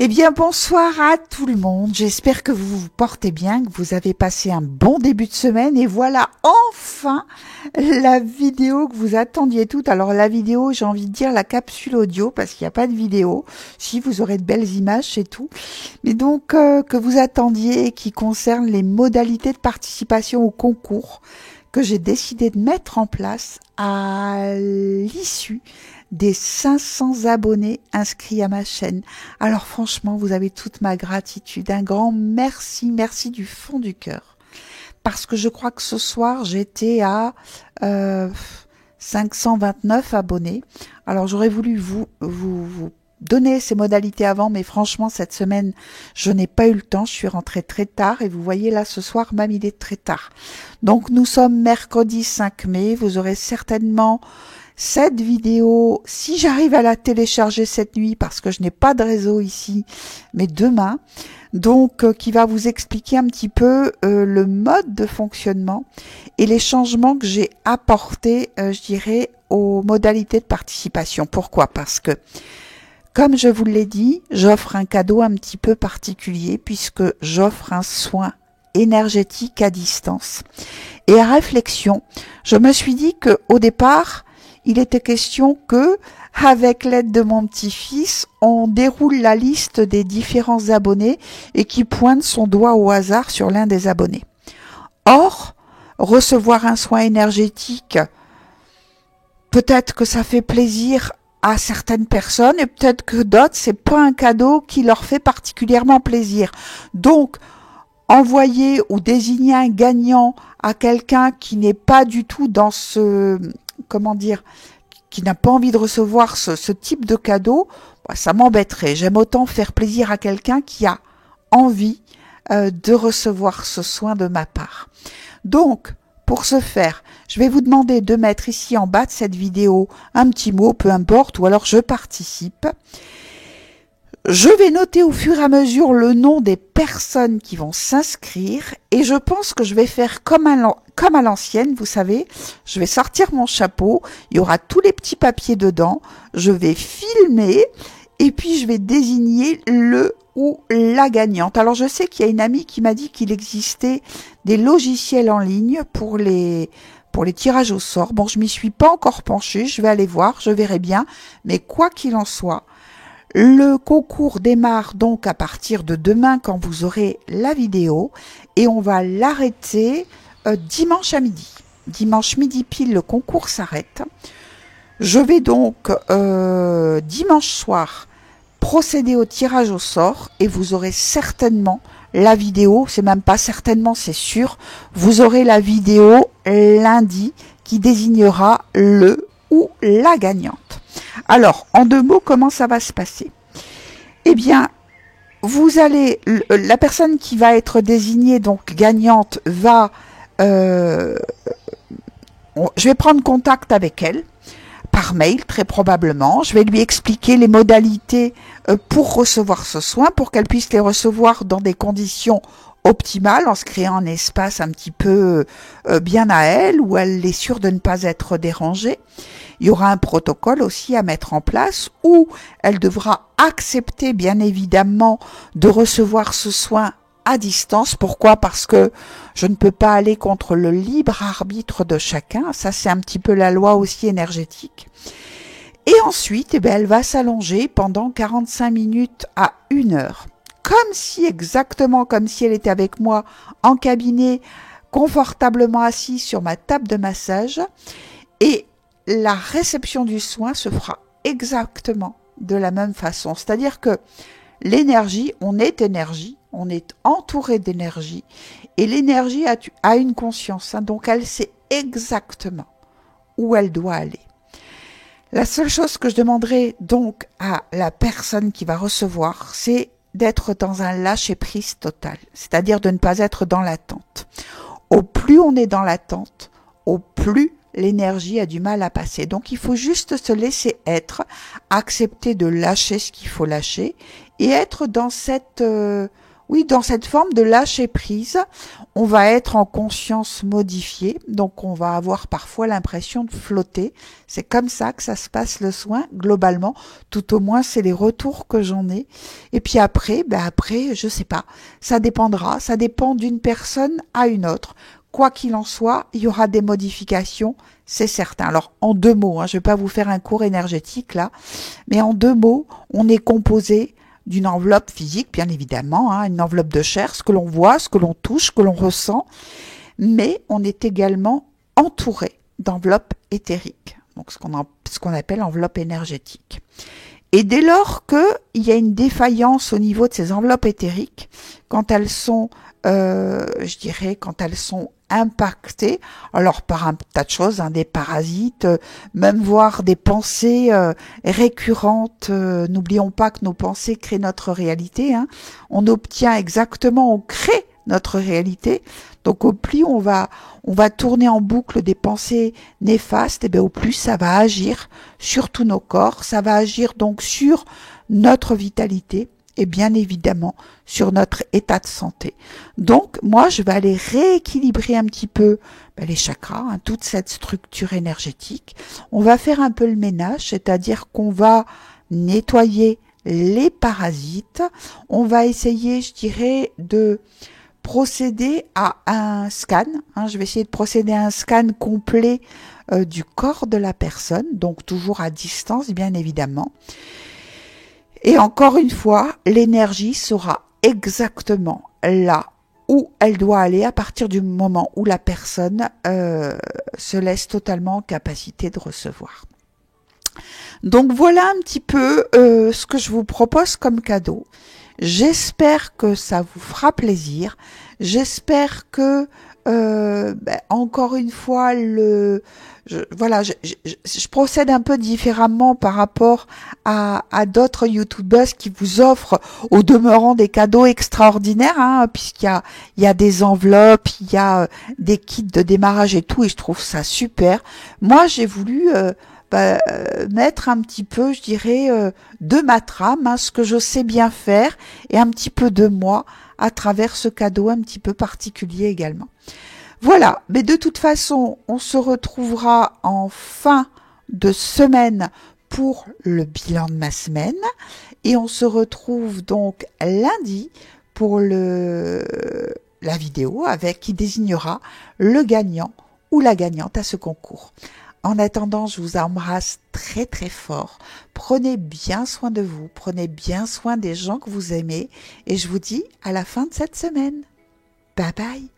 Eh bien, bonsoir à tout le monde. J'espère que vous vous portez bien, que vous avez passé un bon début de semaine. Et voilà enfin la vidéo que vous attendiez toutes. Alors la vidéo, j'ai envie de dire la capsule audio parce qu'il n'y a pas de vidéo. Si, vous aurez de belles images, c'est tout. Mais donc, que vous attendiez, qui concerne les modalités de participation au concours que j'ai décidé de mettre en place à l'issue des 500 abonnés inscrits à ma chaîne. Alors franchement, vous avez toute ma gratitude. Un grand merci, merci du fond du cœur. Parce que je crois que ce soir, j'étais à 529 abonnés. Alors j'aurais voulu vous donner ces modalités avant, mais franchement, cette semaine, je n'ai pas eu le temps. Je suis rentrée très tard et vous voyez là, ce soir, même il est très tard. Donc nous sommes mercredi 5 mai. Vous aurez certainement cette vidéo, si j'arrive à la télécharger cette nuit, parce que je n'ai pas de réseau ici, mais demain, donc qui va vous expliquer un petit peu le mode de fonctionnement et les changements que j'ai apportés, je dirais, aux modalités de participation. Pourquoi? Parce que, comme je vous l'ai dit, j'offre un cadeau un petit peu particulier, puisque j'offre un soin énergétique à distance. Et à réflexion, je me suis dit que au départ, il était question que, avec l'aide de mon petit-fils, on déroule la liste des différents abonnés et qui pointe son doigt au hasard sur l'un des abonnés. Or, recevoir un soin énergétique, peut-être que ça fait plaisir à certaines personnes et peut-être que d'autres, c'est pas un cadeau qui leur fait particulièrement plaisir. Donc, envoyer ou désigner un gagnant à quelqu'un qui n'est pas du tout dans ce, comment dire, qui n'a pas envie de recevoir ce type de cadeau, ça m'embêterait. J'aime autant faire plaisir à quelqu'un qui a envie de recevoir ce soin de ma part. Donc, pour ce faire, je vais vous demander de mettre ici en bas de cette vidéo un petit mot, peu importe, ou alors je participe. Je vais noter au fur et à mesure le nom des personnes qui vont s'inscrire et je pense que je vais faire comme à l'ancienne, vous savez, je vais sortir mon chapeau, il y aura tous les petits papiers dedans, je vais filmer et puis je vais désigner le ou la gagnante. Alors je sais qu'il y a une amie qui m'a dit qu'il existait des logiciels en ligne pour les tirages au sort. Bon, je m'y suis pas encore penchée, je vais aller voir, je verrai bien, mais quoi qu'il en soit, le concours démarre donc à partir de demain quand vous aurez la vidéo et on va l'arrêter dimanche à midi. Dimanche midi pile, le concours s'arrête. Je vais donc dimanche soir procéder au tirage au sort et vous aurez certainement la vidéo, c'est même pas certainement, c'est sûr, vous aurez la vidéo lundi qui désignera le ou la gagnante. Alors, en deux mots, comment ça va se passer? Eh bien, vous allez, la personne qui va être désignée, donc gagnante, va, je vais prendre contact avec elle, par mail très probablement. Je vais lui expliquer les modalités pour recevoir ce soin, pour qu'elle puisse les recevoir dans des conditions optimale en se créant un espace un petit peu bien à elle, où elle est sûre de ne pas être dérangée. Il y aura un protocole aussi à mettre en place où elle devra accepter bien évidemment de recevoir ce soin à distance. Pourquoi? Parce que je ne peux pas aller contre le libre arbitre de chacun. Ça, c'est un petit peu la loi aussi énergétique. Et ensuite, eh bien, elle va s'allonger pendant 45 minutes à 1 heure. Exactement comme si elle était avec moi en cabinet, confortablement assise sur ma table de massage. Et la réception du soin se fera exactement de la même façon. C'est-à-dire que l'énergie, on est entouré d'énergie. Et l'énergie a une conscience, donc elle sait exactement où elle doit aller. La seule chose que je demanderai donc à la personne qui va recevoir, c'est d'être dans un lâcher-prise total, c'est-à-dire de ne pas être dans l'attente. Au plus on est dans l'attente, au plus l'énergie a du mal à passer. Donc il faut juste se laisser être, accepter de lâcher ce qu'il faut lâcher et être dans cette Oui, dans cette forme de lâcher prise, on va être en conscience modifiée, donc on va avoir parfois l'impression de flotter. C'est comme ça que ça se passe le soin, globalement, tout au moins c'est les retours que j'en ai. Et puis après, je sais pas, ça dépendra, ça dépend d'une personne à une autre. Quoi qu'il en soit, il y aura des modifications, c'est certain. Alors en 2 mots, je vais pas vous faire un cours énergétique là, mais en 2 mots, on est composé d'une enveloppe physique, bien évidemment, une enveloppe de chair, ce que l'on voit, ce que l'on touche, ce que l'on ressent, mais on est également entouré d'enveloppes éthériques, donc ce qu'on appelle enveloppe énergétique. Et dès lors qu'il y a une défaillance au niveau de ces enveloppes éthériques, quand elles sont, quand elles sont impactées, alors par un tas de choses, des parasites, même voire des pensées récurrentes. N'oublions pas que nos pensées créent notre réalité. On obtient exactement, on crée notre réalité. Donc au plus on va tourner en boucle des pensées néfastes, et bien au plus ça va agir sur tous nos corps, ça va agir donc sur notre vitalité et bien évidemment sur notre état de santé. Donc moi je vais aller rééquilibrer un petit peu les chakras, toute cette structure énergétique. On va faire un peu le ménage, c'est-à-dire qu'on va nettoyer les parasites. On va essayer, de procéder à un scan. Je vais essayer de procéder à un scan complet du corps de la personne, donc toujours à distance, bien évidemment. Et encore une fois, l'énergie sera exactement là où elle doit aller à partir du moment où la personne se laisse totalement en capacité de recevoir. Donc voilà un petit peu ce que je vous propose comme cadeau. J'espère que ça vous fera plaisir. J'espère que, encore une fois, je procède un peu différemment par rapport à d'autres youtubeurs qui vous offrent au demeurant des cadeaux extraordinaires, puisqu'il y a des enveloppes, il y a des kits de démarrage et tout, et je trouve ça super. Moi, j'ai voulu mettre un petit peu, de ma trame, ce que je sais bien faire, et un petit peu de moi à travers ce cadeau un petit peu particulier également. Voilà, mais de toute façon, on se retrouvera en fin de semaine pour le bilan de ma semaine, et on se retrouve donc lundi pour la vidéo qui désignera le gagnant ou la gagnante à ce concours. En attendant, je vous embrasse très très fort. Prenez bien soin de vous, prenez bien soin des gens que vous aimez, et je vous dis à la fin de cette semaine. Bye bye.